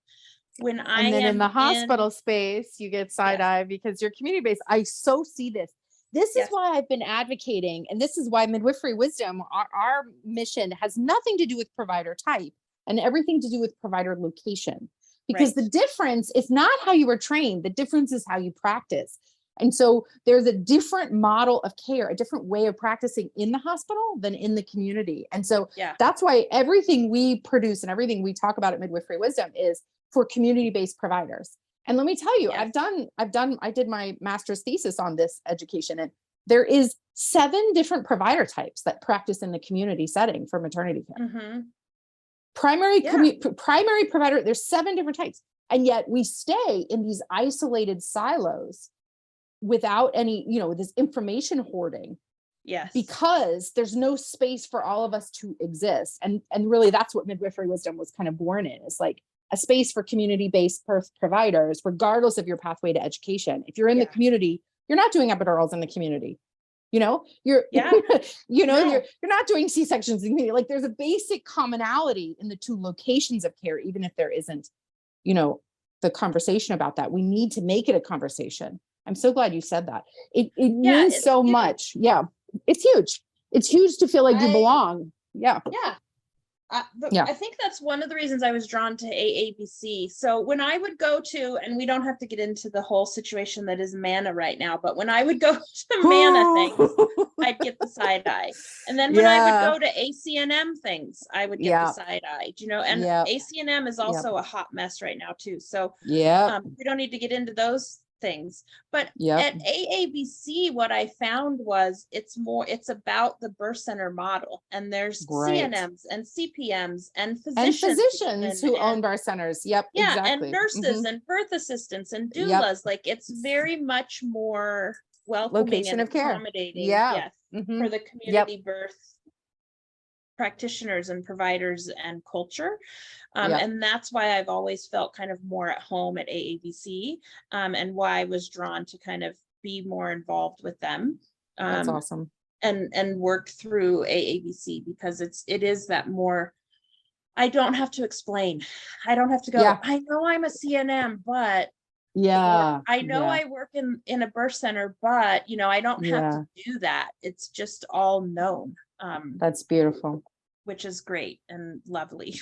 when I And then am in the hospital space, you get side eye because you're community based. I so see this. This is Yes. why I've been advocating, and this is why Midwifery Wisdom, our mission has nothing to do with provider type and everything to do with provider location. Because Right. the difference is not how you were trained, the difference is how you practice. And so there's a different model of care, a different way of practicing in the hospital than in the community. And so Yeah. that's why everything we produce and everything we talk about at Midwifery Wisdom is for community-based providers. And let me tell you, Yes. I did my master's thesis on this education, and there is 7 different provider types that practice in the community setting for maternity care. Mm-hmm. Primary provider, there's 7 different types. And yet we stay in these isolated silos without any, this information hoarding. Yes. Because there's no space for all of us to exist. And really that's what Midwifery Wisdom was kind of born in. It's like a space for community-based providers, regardless of your pathway to education. If you're in the community, you're not doing epidurals in the community. You're not doing C-sections in the community. Like there's a basic commonality in the 2 locations of care, even if there isn't, the conversation about that. We need to make it a conversation. I'm so glad you said that. It means so much. Yeah. It's huge. It's huge to feel like you belong. Yeah. Yeah. I think that's one of the reasons I was drawn to AABC. So when I would go to, and we don't have to get into the whole situation that is MANA right now, but when I would go to MANA things, I'd get the side eye. And then when I would go to ACNM things, I would get the side eye, and ACNM is also a hot mess right now too. So we don't need to get into those things, but at AABC what I found was it's about the birth center model, and there's CNMs and CPMs and physicians who own birth centers. Exactly. And nurses and birth assistants and doulas. Like it's very much more welcoming location and of care. Accommodating for the community birth practitioners and providers and culture. And that's why I've always felt kind of more at home at AABC, and why I was drawn to kind of be more involved with them. That's awesome. And work through AABC, because it is that more, I don't have to explain. I don't have to go, I know I'm a CNM, but I know I work in a birth center, but I don't have to do that. It's just all known. That's beautiful. Which is great and lovely.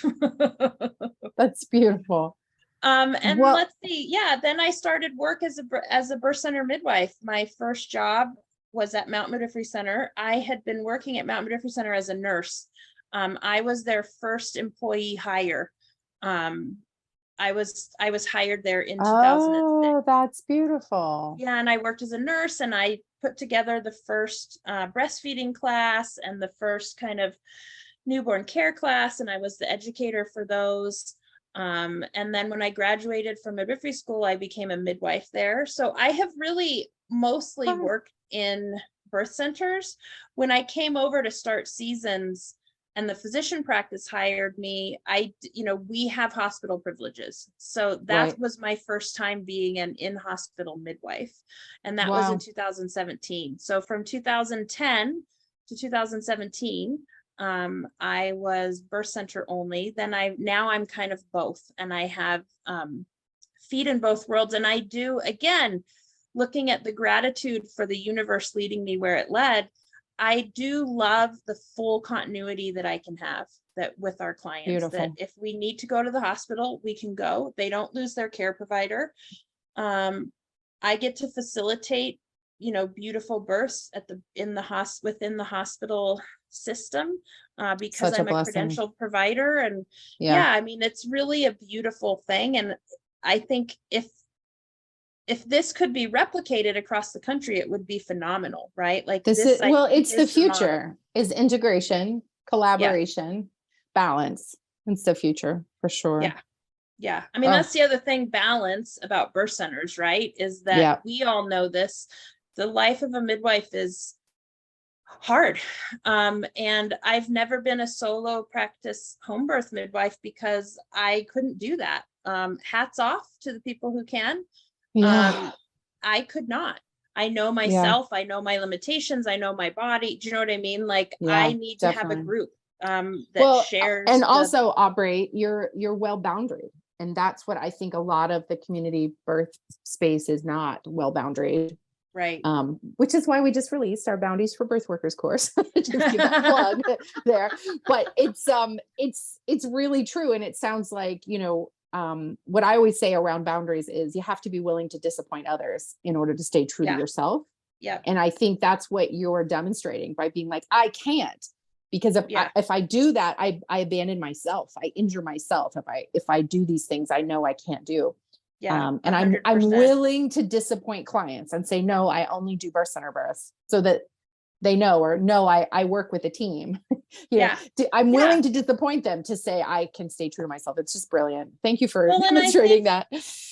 That's beautiful. And let's see. Then I started work as a birth center midwife. My first job was at Mount Midwifery Center. I had been working at Mount Midwifery Center as a nurse. I was their first employee hire. I was hired there in 2006. Oh, that's beautiful. Yeah, and I worked as a nurse, and I put together the first breastfeeding class and the first kind of newborn care class, and I was the educator for those. And then when I graduated from midwifery school, I became a midwife there. So I have really mostly worked in birth centers. When I came over to start Seasons and the physician practice hired me, we have hospital privileges. So that was my first time being an in-hospital midwife. And that was in 2017. So from 2010 to 2017, I was birth center only. Then I'm kind of both, and I have feet in both worlds. And I do, again, looking at the gratitude for the universe leading me where it led, I do love the full continuity that I can have that with our clients. Beautiful. That if we need to go to the hospital, we can go. They don't lose their care provider. I get to facilitate, beautiful births within the hospital system, because I'm a credentialed provider. And it's really a beautiful thing. And I think if this could be replicated across the country, it would be phenomenal, right? Like it's the future is integration, collaboration, balance. It's the future for sure. Yeah. I mean, that's the other thing, balance about birth centers, right? Is that we all know this. The life of a midwife is hard. And I've never been a solo practice home birth midwife because I couldn't do that. Hats off to the people who can. I could not. I know myself. I know my limitations. I know my body. Do you know what I mean? Like I need to have a group that shares. And also, Aubrey, you're well boundaried. And that's what I think a lot of the community birth space is not well boundaried. Right. Which is why we just released our Boundaries for Birth Workers course. Just give that plug there. But it's really true. And it sounds like, what I always say around boundaries is you have to be willing to disappoint others in order to stay true to yourself. Yeah. And I think that's what you're demonstrating by being like, I can't, because if I do that, I abandon myself. I injure myself. If I do these things, I know I can't do. Yeah. And I'm willing to disappoint clients and say, no, I only do birth center births, so that they know, or no, I work with a team. I'm willing to disappoint them to say I can stay true to myself. It's just brilliant. Thank you for demonstrating that.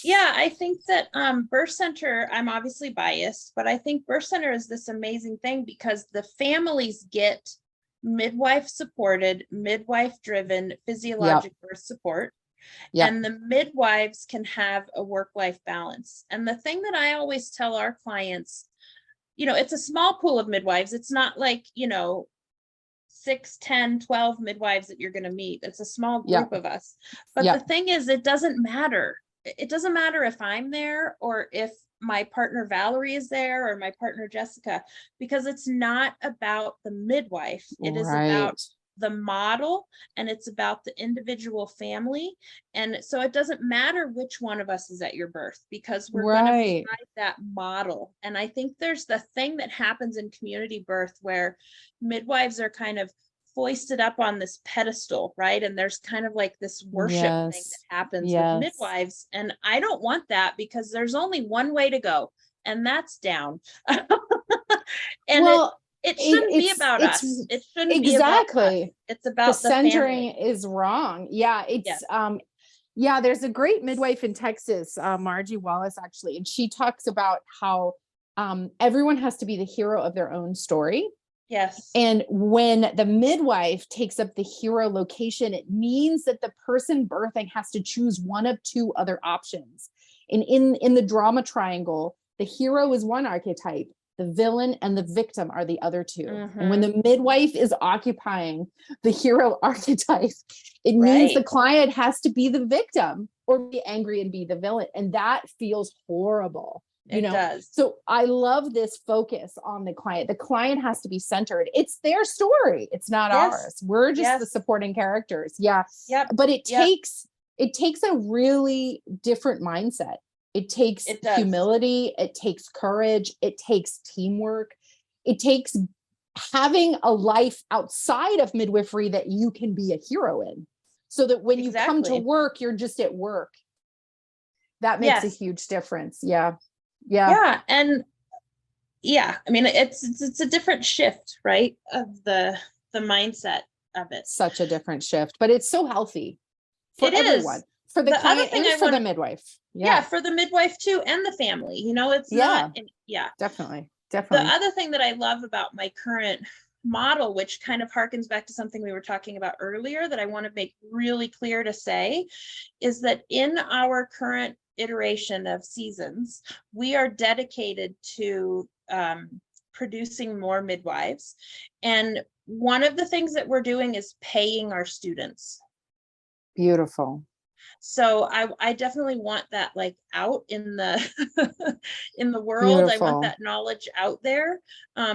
Yeah, I think that birth center, I'm obviously biased, but I think birth center is this amazing thing because the families get midwife supported, midwife driven physiologic birth support. Yep. And the midwives can have a work-life balance. And the thing that I always tell our clients, it's a small pool of midwives. It's not like, 6, 10, 12 midwives that you're going to meet. It's a small group of us. But the thing is, it doesn't matter. It doesn't matter if I'm there or if my partner Valerie is there or my partner Jessica, because it's not about the midwife. It is about the model, and it's about the individual family. And so it doesn't matter which one of us is at your birth, because we're going to provide that model. And I think there's the thing that happens in community birth where midwives are kind of foisted up on this pedestal, right? And there's kind of like this worship thing that happens with midwives. And I don't want that, because there's only one way to go, and that's down. And it shouldn't be about us. It shouldn't be about us. It's about the centering family. Is wrong. Yeah. It's there's a great midwife in Texas, Margie Wallace, actually, and she talks about how everyone has to be the hero of their own story. Yes. And when the midwife takes up the hero location, it means that the person birthing has to choose one of two other options. And in the drama triangle, the hero is one archetype. The villain and the victim are the other two. Mm-hmm. And when the midwife is occupying the hero archetype, it means the client has to be the victim or be angry and be the villain. And that feels horrible. It does. So I love this focus on the client. The client has to be centered. It's their story. It's not ours. We're just the supporting characters. Yeah. Yep. But it takes a really different mindset. It takes humility. It takes courage. It takes teamwork. It takes having a life outside of midwifery that you can be a hero in, so that when you come to work, you're just at work. That makes a huge difference. Yeah. And I mean, it's a different shift, right? Of the mindset of it. Such a different shift, but it's so healthy for everyone. For the client and for the midwife. Yeah, for the midwife too, and the family. It's not. Definitely. The other thing that I love about my current model, which kind of harkens back to something we were talking about earlier, that I want to make really clear to say, is that in our current iteration of seasons, we are dedicated to producing more midwives. And one of the things that we're doing is paying our students. Beautiful. So I definitely want that out in the in the world. Beautiful. I want that knowledge out there,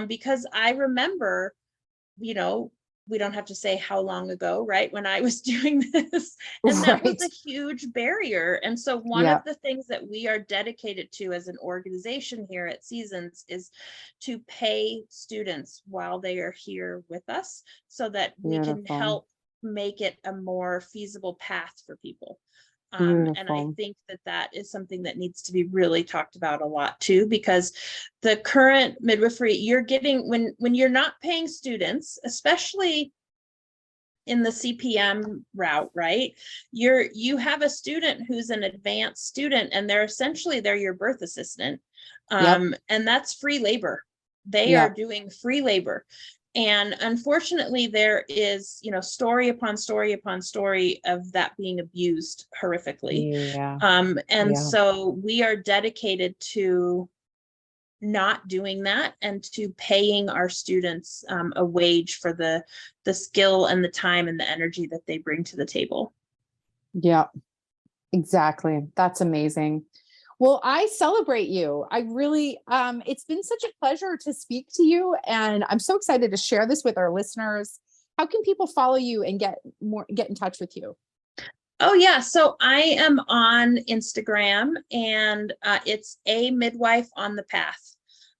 because I remember, we don't have to say how long ago, right, when I was doing this, and that was a huge barrier. And so one of the things that we are dedicated to as an organization here at Seasons is to pay students while they are here with us, so that we can help make it a more feasible path for people. And I think that is something that needs to be really talked about a lot too, because the current midwifery you're getting, when you're not paying students, especially in the CPM route, right? You have a student who's an advanced student, and they're your birth assistant. And that's free labor. They are doing free labor. And unfortunately, there is, story upon story upon story of that being abused horrifically. So we are dedicated to not doing that, and to paying our students a wage for the skill and the time and the energy that they bring to the table. Yeah. Exactly. That's amazing. Well, I celebrate you. I really, it's been such a pleasure to speak to you, and I'm so excited to share this with our listeners. How can people follow you and get in touch with you? Oh yeah, so I am on Instagram, and it's A Midwife on the Path.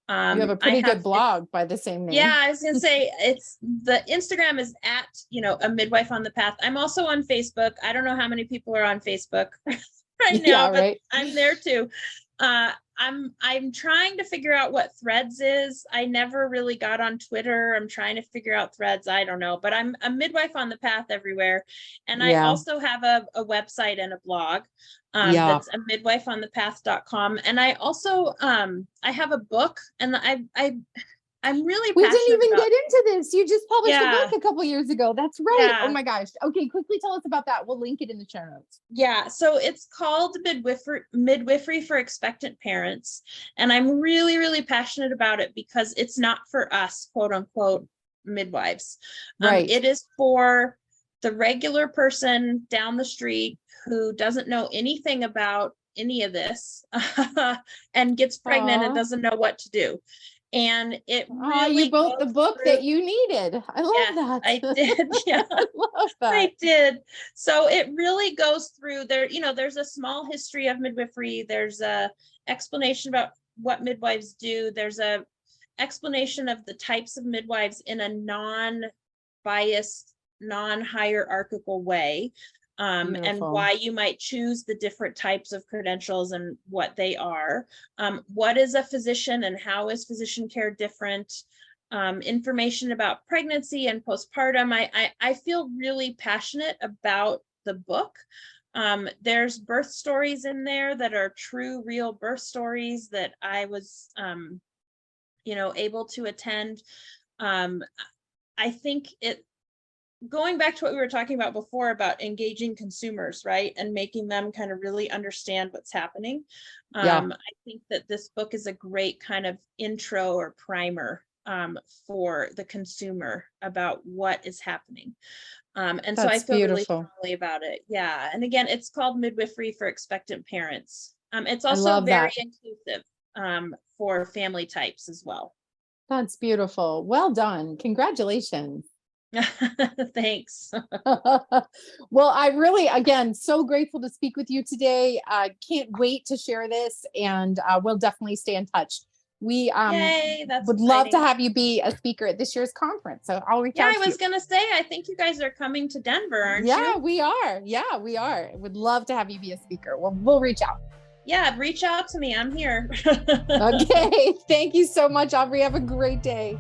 You have a pretty good blog by the same name. Yeah, I was gonna say the Instagram is at, A Midwife on the Path. I'm also on Facebook. I don't know how many people are on Facebook right now, but right. I'm there too. I'm trying to figure out what Threads is. I never really got on Twitter. I'm trying to figure out Threads. I don't know, but I'm a Midwife on the Path everywhere. And I also have a website and a blog. That's a midwifeonthepath.com. And I also I have a book, and I'm really we didn't even get into this. You just published a book a couple years ago. That's right. Yeah. Oh my gosh. Okay, quickly tell us about that. We'll link it in the show notes. Yeah, so it's called Midwifery for Expectant Parents, and I'm really, really passionate about it because it's not for us, quote unquote, midwives. Right. It is for the regular person down the street who doesn't know anything about any of this and gets pregnant and doesn't know what to do. And it really you wrote the book that you needed. I love that. I did. Yeah. I love that. I did. So it really goes through there. There's a small history of midwifery. There's a explanation about what midwives do. There's a explanation of the types of midwives in a non-biased, non-hierarchical way. And why you might choose the different types of credentials and what they are. What is a physician and how is physician care different? Information about pregnancy and postpartum. I feel really passionate about the book. There's birth stories in there that are true, real birth stories that I was, able to attend. I think going back to what we were talking about before about engaging consumers, right? And making them kind of really understand what's happening. I think that this book is a great kind of intro or primer for the consumer about what is happening. And that's so I feel really strongly about it. Yeah. And again, it's called Midwifery for Expectant Parents. It's also very inclusive for family types as well. That's beautiful. Well done. Congratulations. Thanks. Well, I really, again, so grateful to speak with you today. I can't wait to share this, and we'll definitely stay in touch. We would love to have you be a speaker at this year's conference. So I'll reach out to you. I was going to say, I think you guys are coming to Denver, aren't you? Yeah, we are. Yeah, we are. Would love to have you be a speaker. We'll reach out. Yeah, reach out to me. I'm here. Okay. Thank you so much, Aubrey. Have a great day.